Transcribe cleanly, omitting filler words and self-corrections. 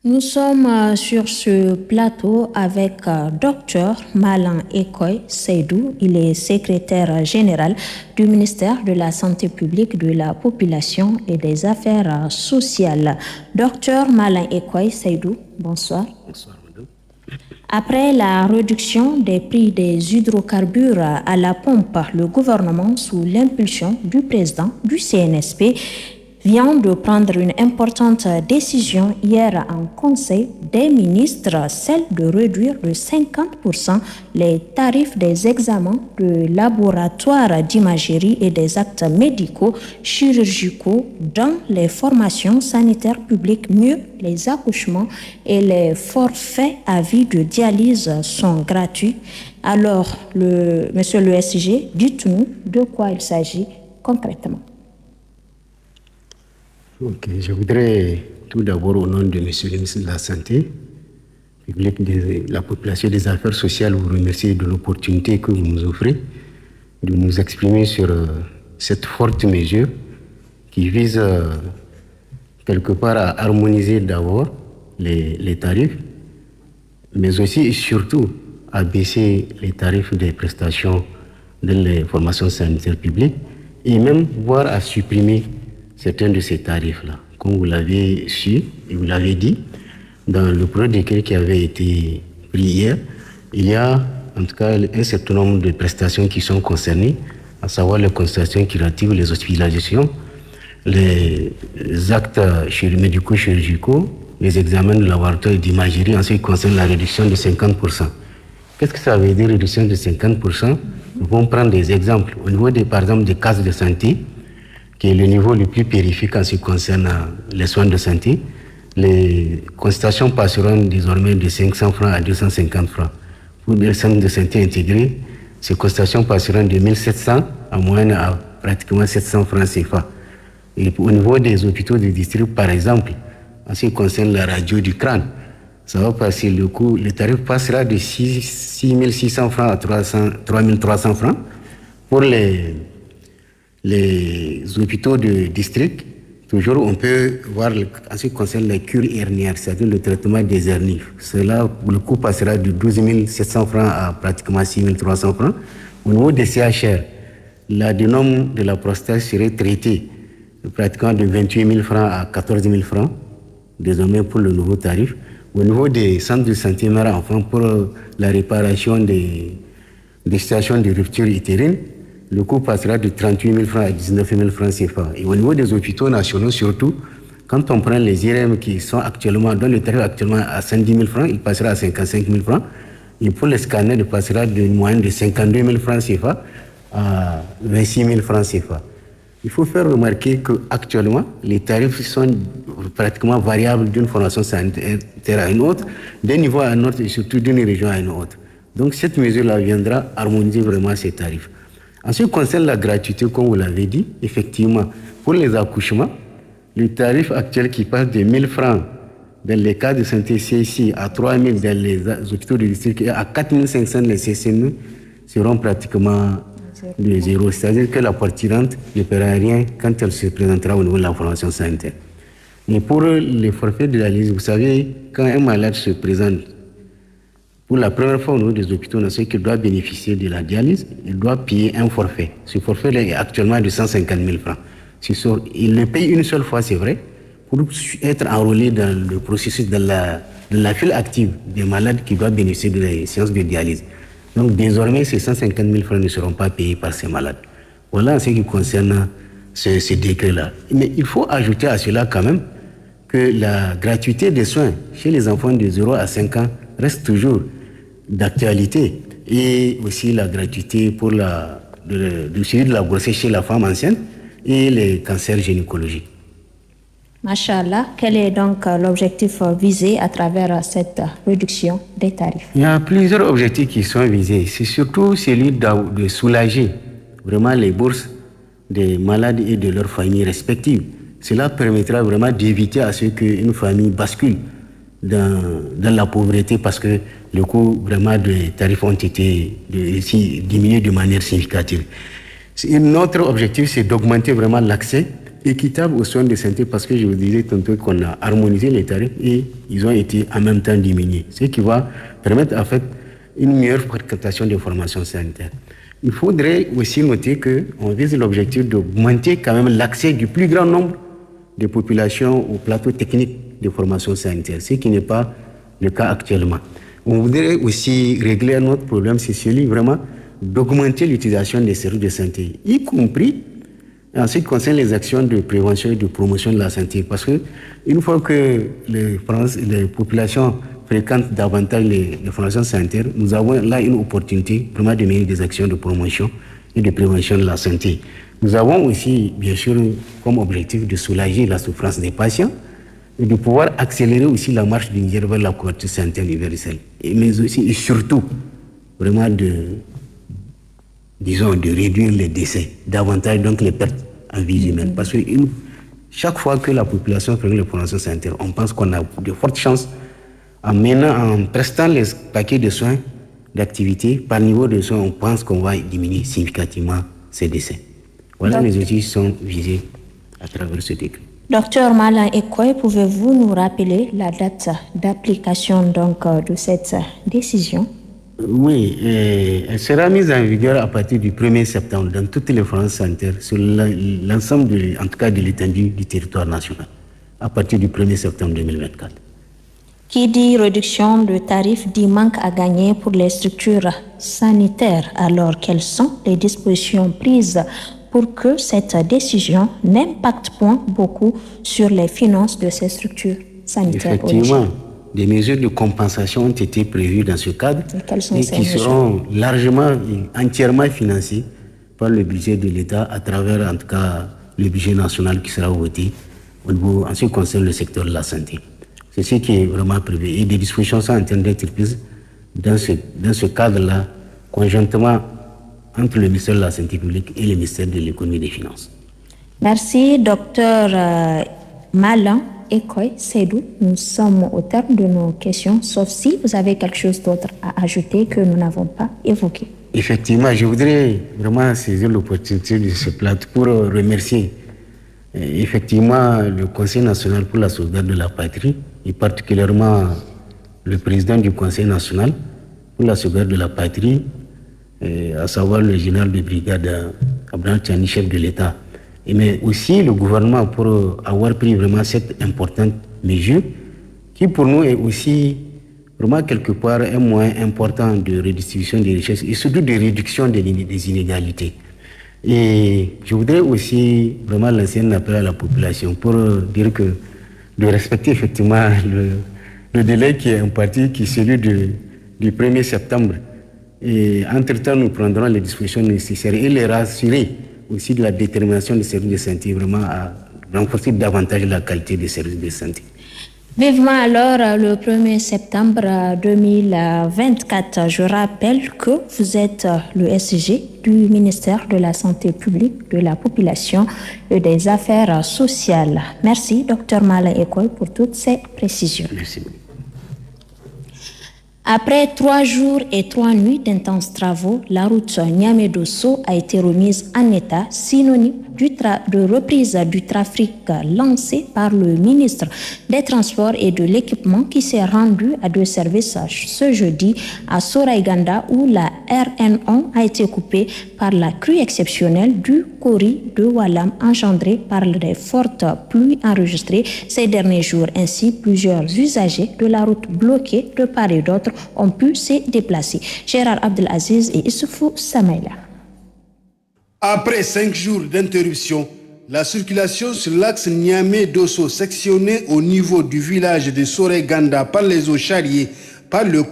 Nous sommes sur ce plateau avec Dr Malan Ekoy Seydou. Il est secrétaire général du ministère de la Santé publique, de la Population et des Affaires sociales. Dr Malan Ekoy Seydou, bonsoir. Bonsoir, madame. Après la réduction des prix des hydrocarbures à la pompe, le gouvernement, sous l'impulsion du président du CNSP, vient de prendre une importante décision hier en Conseil des ministres, celle de réduire de 50% les tarifs des examens de laboratoire d'imagerie et des actes médicaux chirurgicaux dans les formations sanitaires publiques. Mieux, les accouchements et les forfaits à vie de dialyse sont gratuits. Alors, monsieur le SG, dites-nous de quoi il s'agit concrètement. Ok, je voudrais tout d'abord, au nom de monsieur le ministre de la Santé publique, de la Population et des Affaires sociales, vous remercier de l'opportunité que vous nous offrez de nous exprimer sur cette forte mesure qui vise quelque part à harmoniser d'abord les tarifs, mais aussi et surtout à baisser les tarifs des prestations de les formations sanitaires publiques et même voire à supprimer certains de ces tarifs-là. Comme vous l'avez su et vous l'avez dit, dans le projet de décret qui avait été pris hier, il y a en tout cas un certain nombre de prestations qui sont concernées, à savoir les consultations curatives, les hospitalisations, les actes médico-chirurgicaux, les examens de laboratoire et d'imagerie en ce qui concerne la réduction de 50%. Qu'est-ce que ça veut dire, réduction de 50%? Nous pouvons prendre des exemples. Au niveau, par exemple, des cases de santé, qui est le niveau le plus périphérique en ce qui concerne les soins de santé, les consultations passeront désormais de 500 francs à 250 francs. Pour les centres de santé intégrés, ces consultations passeront de 1700 à moyenne à pratiquement 700 francs CFA. Et au niveau des hôpitaux de district, par exemple, en ce qui concerne la radio du crâne, ça va passer le tarif passera de 6600 francs à 3300 francs. Pour les hôpitaux de district, toujours on peut voir en ce qui concerne les cures hernières, c'est-à-dire le traitement des hernies. Cela, le coût passera de 12 700 francs à pratiquement 6 300 francs. Au niveau des CHR, l'adénome de la prostate serait traité pratiquement de 28 000 francs à 14 000 francs, désormais pour le nouveau tarif. Au niveau des centres de santé mère-enfant, pour la réparation des situations de rupture utérine, le coût passera de 38 000 francs à 19 000 francs CFA. Et au niveau des hôpitaux nationaux, surtout, quand on prend les IRM qui sont actuellement, dont le tarif actuellement à 110 000 francs, il passera à 55 000 francs. Et pour les scanners, il passera d'une moyenne de 52 000 francs CFA à 26 000 francs CFA. Il faut faire remarquer qu'actuellement, les tarifs sont pratiquement variables d'une formation sanitaire à une autre, d'un niveau à un autre et surtout d'une région à une autre. Donc cette mesure-là viendra harmoniser vraiment ces tarifs. En ce qui concerne la gratuité, comme vous l'avez dit, effectivement, pour les accouchements, le tarif actuel qui passe de 1 000 francs dans les cas de santé CIC à 3 000 dans les hôpitaux de district et à 4 500 dans les CCNE seront pratiquement de zéro. C'est-à-dire que la partirante ne paiera rien quand elle se présentera au niveau de la formation sanitaire. Mais pour les forfaits de la liste, vous savez, quand un malade se présente pour la première fois au niveau des hôpitaux, on sait qu'il doit bénéficier de la dialyse, il doit payer un forfait. Ce forfait-là est actuellement de 150 000 francs. Il le paye une seule fois, c'est vrai, pour être enrôlé dans le processus de la file active des malades qui doivent bénéficier de la séance de dialyse. Donc désormais, ces 150 000 francs ne seront pas payés par ces malades. Voilà en ce qui concerne ce décret-là. Mais il faut ajouter à cela quand même que la gratuité des soins chez les enfants de 0 à 5 ans reste toujours d'actualité, et aussi la gratuité pour le suivi de la grossesse chez la femme enceinte et les cancers gynécologiques. Machallah, quel est donc l'objectif visé à travers cette réduction des tarifs? Il y a plusieurs objectifs qui sont visés. C'est surtout celui de soulager vraiment les bourses des malades et de leurs familles respectives. Cela permettra vraiment d'éviter à ce qu'une famille bascule dans la pauvreté parce que le coût vraiment des tarifs ont été diminués de manière significative. Un autre objectif, c'est d'augmenter vraiment l'accès équitable aux soins de santé parce que je vous disais tantôt qu'on a harmonisé les tarifs et ils ont été en même temps diminués, ce qui va permettre en fait une meilleure fréquentation des formations sanitaires. Il faudrait aussi noter qu'on vise l'objectif d'augmenter quand même l'accès du plus grand nombre de populations au plateau technique de formation sanitaire, ce qui n'est pas le cas actuellement. On voudrait aussi régler un autre problème, c'est celui vraiment d'augmenter l'utilisation des services de santé, y compris en ce qui concerne les actions de prévention et de promotion de la santé. Parce qu'une fois que les populations fréquentent davantage les formations sanitaires, nous avons là une opportunité vraiment de mener des actions de promotion et de prévention de la santé. Nous avons aussi, bien sûr, comme objectif de soulager la souffrance des patients et de pouvoir accélérer aussi la marche du Niger vers la couverture sanitaire universelle. Mais aussi et surtout, vraiment de réduire les décès, davantage donc les pertes en vie humaine. Parce que chaque fois que la population fait les formations sanitaires, on pense qu'on a de fortes chances en prestant les paquets de soins, d'activité, par niveau de soins, on pense qu'on va diminuer significativement ces décès. Voilà les outils qui sont visés à travers ce décret. Docteur Malan Ekoy, pouvez-vous nous rappeler la date d'application donc de cette décision? Oui, elle sera mise en vigueur à partir du 1er septembre dans toutes les formations sanitaires sur l'ensemble, en tout cas de l'étendue du territoire national, à partir du 1er septembre 2024. Qui dit réduction de tarifs dit manque à gagner pour les structures sanitaires. Alors, quelles sont les dispositions prises pour que cette décision n'impacte point beaucoup sur les finances de ces structures sanitaires? Effectivement, des mesures de compensation ont été prévues dans ce cadre et qui seront largement et entièrement financées par le budget de l'État à travers, en tout cas, le budget national qui sera voté au niveau, en ce qui concerne le secteur de la santé. C'est ce qui est vraiment prévu. Et des dispositions sont en train d'être prises dans ce cadre-là, conjointement entre le ministère de la Santé publique et le ministère de l'Économie et des Finances. Merci, docteur Malan Ekoy Seydou. Nous sommes au terme de nos questions, sauf si vous avez quelque chose d'autre à ajouter que nous n'avons pas évoqué. Effectivement, je voudrais vraiment saisir l'opportunité de ce plateau pour remercier effectivement le Conseil national pour la sauvegarde de la patrie et particulièrement le président du Conseil national pour la sauvegarde de la patrie, à savoir le général de brigade Abraham Tchani, chef de l'État, mais aussi le gouvernement pour avoir pris vraiment cette importante mesure qui pour nous est aussi vraiment quelque part un moyen important de redistribution des richesses et surtout de réduction des inégalités. Et je voudrais aussi vraiment lancer un appel à la population pour dire que de respecter effectivement le délai qui est imparti, qui est celui du 1er septembre. Et entre-temps, nous prendrons les dispositions nécessaires et les rassurer aussi de la détermination des services de santé, vraiment à renforcer davantage la qualité des services de santé. Vivement alors le 1er septembre 2024. Je rappelle que vous êtes le SG du ministère de la Santé publique, de la population et des affaires sociales. Merci, Dr Malan Ekoy, pour toutes ces précisions. Merci. Après 3 jours et 3 nuits d'intenses travaux, la route Niamey-Dosso a été remise en état, synonyme de reprise du trafic lancé par le ministre des Transports et de l'Équipement qui s'est rendu à 2 services ce jeudi à Soraïganda où la RN1 a été coupée par la crue exceptionnelle du Kori de Walam engendrée par les fortes pluies enregistrées ces derniers jours. Ainsi, plusieurs usagers de la route bloquée de part et d'autre ont pu se déplacer. Gérard Abdelaziz et Issoufou Samaïla. Après 5 jours d'interruption, la circulation sur l'axe Niamey-Dosso sectionné au niveau du village de Soraïganda par les eaux charriées par le